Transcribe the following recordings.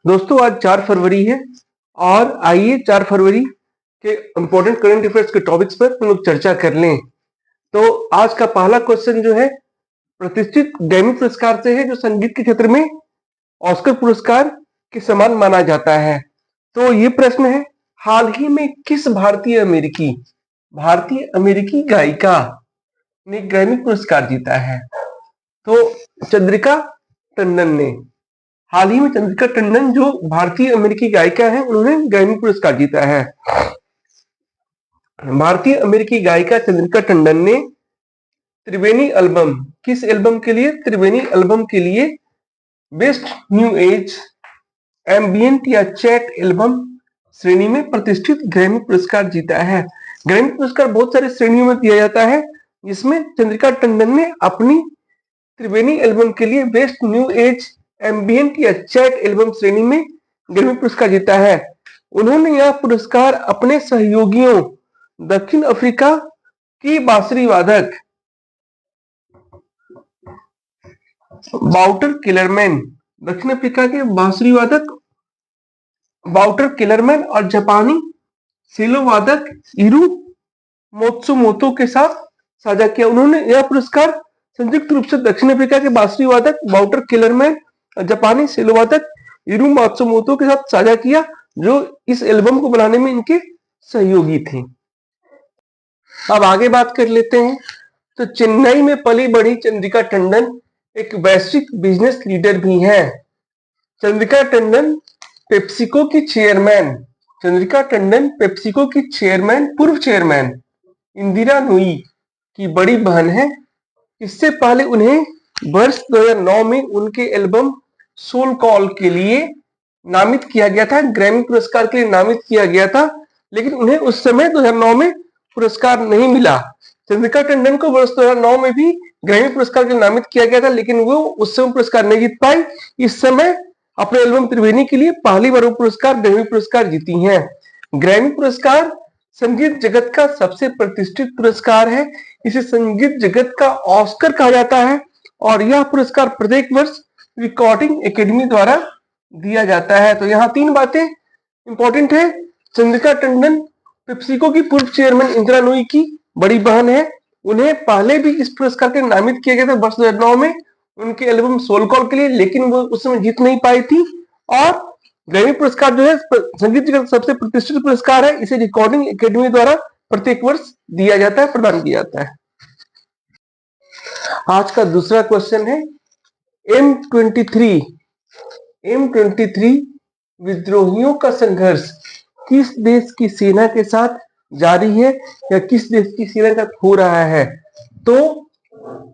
दोस्तों आज 4 फरवरी है और आइए 4 फरवरी के इंपॉर्टेंट करंट अफेयर्स के टॉपिक्स पर हम लोग चर्चा कर लें। तो आज का पहला क्वेश्चन जो है प्रतिष्ठित ग्रैमी पुरस्कार से है जो संगीत के क्षेत्र में ऑस्कर पुरस्कार के समान माना जाता है। तो ये प्रश्न है, हाल ही में किस भारतीय अमेरिकी गायिका ने ग्रैमी पुरस्कार जीता है? तो चंद्रिका टंडन ने। हाल ही में चंद्रिका टंडन जो भारतीय अमेरिकी गायिका है उन्होंने ग्रैमी पुरस्कार जीता है। भारतीय अमेरिकी गायिका चंद्रिका टंडन ने त्रिवेणी एल्बम, किस एल्बम के लिए? त्रिवेणी एल्बम के लिए बेस्ट न्यू एज एम्बियंट या चैट एल्बम श्रेणी में प्रतिष्ठित ग्रैमी पुरस्कार जीता है। ग्रैमी पुरस्कार बहुत सारे श्रेणियों में दिया जाता है, जिसमें चंद्रिका टंडन ने अपनी त्रिवेणी एल्बम के लिए बेस्ट न्यू एज एम्बियंट या चैट एल्बम श्रेणी में ग्रैमी पुरस्कार जीता है। उन्होंने यह पुरस्कार अपने सहयोगियों दक्षिण अफ्रीका की बांसुरी वादक वाउटर किलरमैन, दक्षिण अफ्रीका के बांसुरी वादक वाउटर किलरमैन और जापानी सेलो वादक इरू मोत्सुमोतो के साथ साझा किया। उन्होंने यह पुरस्कार संयुक्त रूप से दक्षिण अफ्रीका के बांसुरी वादक वाउटर किलरमैन और जापानी सेलो वादक इरू मोत्सुमोतो के साथ साझा किया, जो इस एल्बम को बनाने में इनके सहयोगी थे। अब आगे बात कर लेते हैं। तो चेन्नई में पली बढ़ी चंद्रिका टंडन एक वैश्विक बिजनेस लीडर भी हैं। चंद्रिका टंडन पेप्सिको की चेयरमैन, चंद्रिका टंडन पेप्सिको की पूर्व चेयरमैन इंदिरा नूई की बड़ी बहन है। इससे पहले उन्हें वर्ष 2009 में उनके एल्बम सोल कॉल के लिए नामित किया गया था, ग्रैमी पुरस्कार के लिए नामित किया गया था, लेकिन उन्हें उस समय 2009 में पुरस्कार नहीं मिला। चंद्रिका टंडन को वर्ष 2009 में भी ग्रैमी पुरस्कार के लिए नामित किया गया था, लेकिन वो उस समय पुरस्कार नहीं जीत पाई। इस समय अपने एल्बम त्रिवेणी के लिए पहली बार वो पुरस्कार ग्रैमी पुरस्कार जीती हैं। ग्रैमी पुरस्कार संगीत जगत का सबसे प्रतिष्ठित पुरस्कार है। इसे संगीत जगत का ऑस्कर कहा जाता है और यह पुरस्कार प्रत्येक वर्ष रिकॉर्डिंग एकेडमी द्वारा दिया जाता है। तो यहाँ 3 बातें इंपॉर्टेंट है। चंद्रिका टंडन पेप्सिको की पूर्व चेयरमैन इंदिरा नूई की बड़ी बहन है। उन्हें पहले भी इस पुरस्कार के नामित किया गया था वर्ष 2009 में उनके एल्बम सोल कॉल के लिए, लेकिन वो उस समय जीत नहीं पाई थी। और ग्रैमी पुरस्कार जो है संगीत जगत का सबसे प्रतिष्ठित पुरस्कार है। इसे रिकॉर्डिंग एकेडमी द्वारा प्रत्येक वर्ष दिया जाता है, प्रदान किया जाता है। आज का दूसरा क्वेश्चन है, M23 विद्रोहियों का संघर्ष किस देश की सेना के साथ जारी है या किस देश की सेना के साथ हो रहा है? तो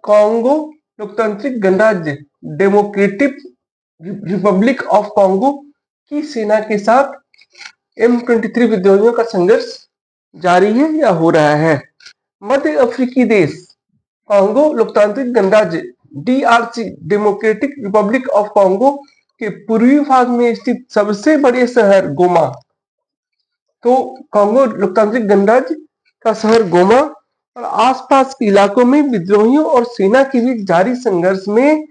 कॉन्गो लोकतांत्रिक गणराज्य डेमोक्रेटिक रिपब्लिक ऑफ कॉन्गो की सेना के साथ M23 विद्रोहियों का संघर्ष जारी है या हो रहा है। मध्य अफ्रीकी देश कॉन्गो लोकतांत्रिक गणराज्य DRC democratic Republic of Congo के पूर्वी भाग में स्थित सबसे बड़े शहर गोमा, तो कॉन्गो लोकतांत्रिक गणराज्य का शहर गोमा और आसपास के इलाकों में विद्रोहियों और सेना के बीच जारी संघर्ष में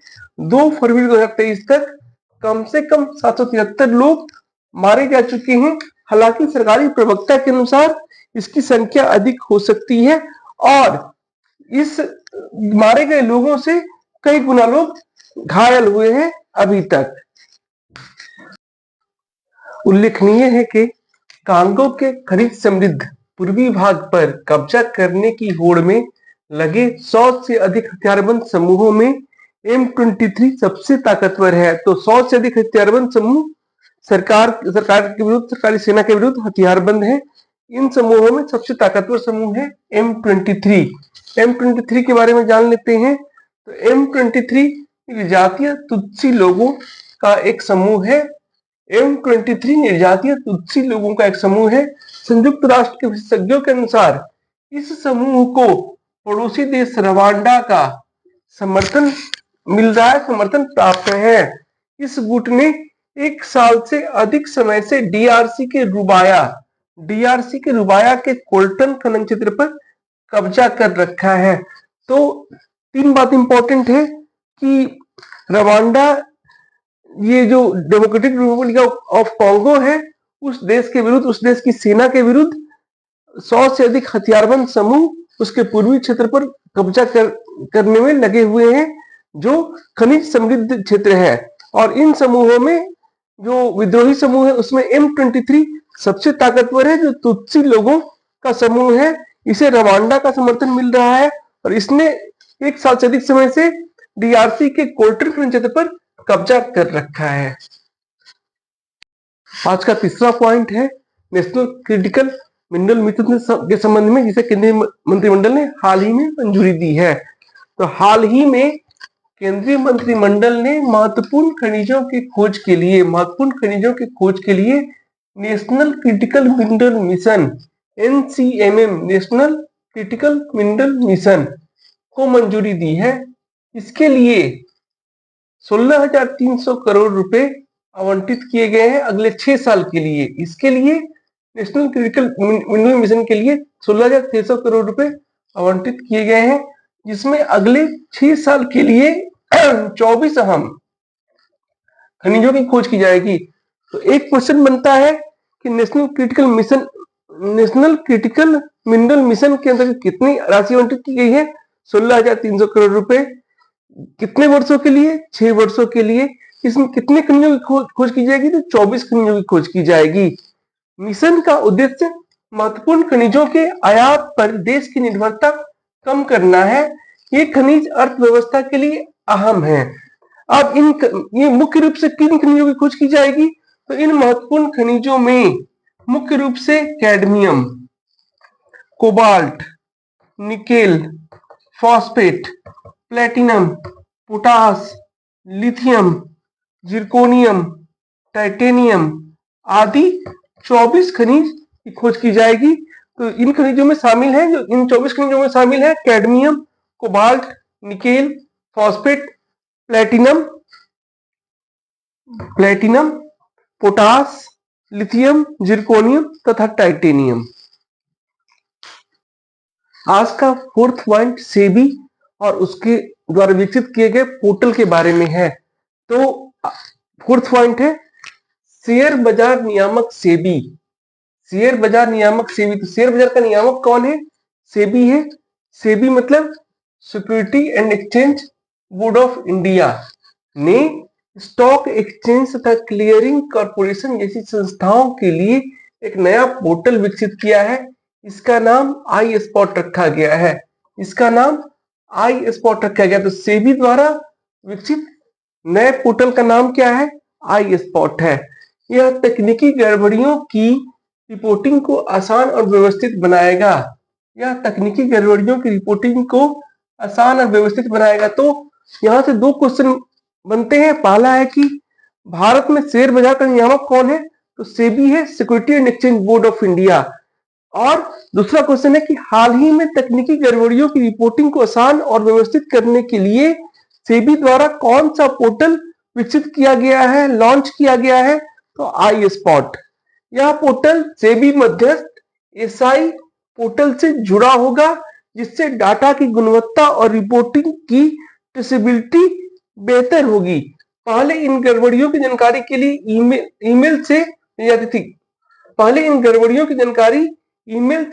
2 फरवरी 2023 तक कम से कम 773 लोग मारे जा चुके हैं। हालांकि सरकारी प्रवक्ता के अनुसार इसकी संख्या अधिक हो सकती है और इस मारे गए लोगों से कई गुना लोग घायल हुए हैं अभी तक। उल्लेखनीय है कि कांगो के खनिज समृद्ध पूर्वी भाग पर कब्जा करने की होड़ में लगे 100 से अधिक हथियारबंद समूहों में M23 सबसे ताकतवर है। तो 100 से अधिक हथियारबंद समूह सरकार के विरुद्ध, सरकारी सेना के विरुद्ध हथियारबंद है। इन समूहों में सबसे ताकतवर समूह है M23। M23 के बारे में जान लेते हैं। तो M23 निर्जातीय तुत्सी लोगों का एक समूह है। M23 निर्जातीय तुत्सी लोगों का एक समूह है। संयुक्त राष्ट्र के विशेषज्ञों के अनुसार इस समूह को पड़ोसी देश रवांडा का समर्थन मिल रहा है, समर्थन प्राप्त है। इस गुट ने 1 साल से अधिक समय से DRC के रुबाया के कोल्टन खनन क्षेत्र पर कब्जा कर रखा है। तो 3 बात इंपॉर्टेंट है कि रवांडा ये जो डेमोक्रेटिक रिपब्लिक ऑफ कॉन्गो है, उस देश के विरुद्ध, उस देश की सेना के विरुद्ध 100 से अधिक हथियारबंद समूह उसके पूर्वी क्षेत्र पर कब्जा करने में लगे हुए हैं, जो खनिज समृद्ध क्षेत्र है। और इन समूहों में जो विद्रोही समूह है उसमें M23 सबसे ताकतवर है, जो तुत्सी लोगों का समूह है। इसे रवांडा का समर्थन मिल रहा है और इसने 1 साल से अधिक समय से DRC के कोल्टन खनिज क्षेत्र पर कब्जा कर रखा है। आज का तीसरा पॉइंट है नेशनल क्रिटिकल मिनरल मिशन के संबंध में, जिसे केंद्रीय मंत्रिमंडल ने हाल ही में मंजूरी दी है। तो हाल ही में केंद्रीय मंत्रिमंडल ने महत्वपूर्ण खनिजों की खोज के लिए national critical mineral mission NCMM national critical mineral mission को मंजूरी दी है। इसके लिए 16,300 करोड़ रुपए आवंटित किए गए हैं अगले 6 साल के लिए। इसके लिए नेशनल क्रिटिकल मिनरल मिशन के लिए 16,600 करोड़ रुपए आवंटित किए गए हैं, जिसमें अगले 6 साल के लिए 24 अहम खनिजों की खोज की जाएगी। तो एक क्वेश्चन बनता है कि नेशनल क्रिटिकल मिनरल मिशन के अंतर्गत कितनी राशि आवंटित की गई है? 16,300 करोड़ रुपए। कितने वर्षों के लिए? 6 वर्षों के लिए। इसमें कितने खनिजों की खोज की जाएगी? तो 24 खनिजों की खोज की जाएगी। मिशन का उद्देश्य महत्वपूर्ण खनिजों के आयात पर देश की निर्भरता कम करना है। ये खनिज अर्थव्यवस्था के लिए अहम है। अब ये मुख्य रूप से किन खनिजों की खोज की जाएगी? तो इन महत्वपूर्ण खनिजों में मुख्य रूप से cadmium, cobalt, nickel, phosphate, platinum, potash, lithium, zirconium, titanium आदि 24 खनिज की खोज की जाएगी। तो इन खनिजों में शामिल है, जो इन 24 खनिजों में शामिल है cadmium, cobalt, nickel, phosphate, platinum, potash, lithium, zirconium तथा टाइटेनियम। आज का फोर्थ पॉइंट सेबी और उसके द्वारा विकसित किए गए पोर्टल के बारे में है। तो फोर्थ पॉइंट है शेयर बाजार नियामक सेबी। शेयर बाजार नियामक सेबी, तो शेयर बाजार का नियामक कौन है? सेबी है। सेबी मतलब security and exchange board of India ने स्टॉक एक्सचेंज तथा क्लियरिंग कॉर्पोरेशन जैसी संस्थाओं के लिए एक नया पोर्टल विकसित किया है। इसका नाम आई स्पॉट रखा गया है। तो सेबी द्वारा विकसित नए पोर्टल का नाम क्या है? आई स्पॉट है। यह तकनीकी गड़बड़ियों की रिपोर्टिंग को आसान और व्यवस्थित बनाएगा। तो यहां से 2 क्वेश्चन बनते हैं। पहला है कि भारत में शेयर बाजार का नियामक कौन है? तो सेबी है, security and exchange board of India. और दूसरा क्वेश्चन है कि हाल ही में तकनीकी गड़बड़ियों की रिपोर्टिंग को आसान और व्यवस्थित करने के लिए सेबी द्वारा कौन सा पोर्टल विकसित किया गया है, लॉन्च किया गया है? तो आई स्पॉट। यह पोर्टल सेबी मध्यस्थ एसआई पोर्टल से जुड़ा होगा, जिससे डाटा की गुणवत्ता और रिपोर्टिंग की ट्रेसेबिलिटी बेहतर होगी। पहले इन गड़बड़ियों की जानकारी के लिए ईमेल से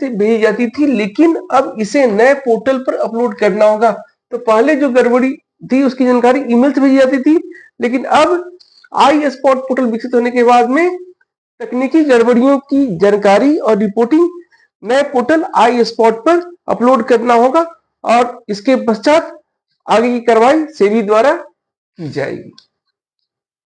भेजी जाती थी, लेकिन अब इसे नए पोर्टल पर अपलोड करना होगा। तो पहले जो गड़बड़ी थी उसकी जानकारी ईमेल से भेजी जाती थी, लेकिन अब आई स्पॉट पोर्टल विकसित होने के बाद में तकनीकी गड़बड़ियों की जानकारी और रिपोर्टिंग नए पोर्टल आई स्पॉट पर अपलोड करना होगा और इसके पश्चात आगे की कार्रवाई सेबी द्वारा की जाएगी।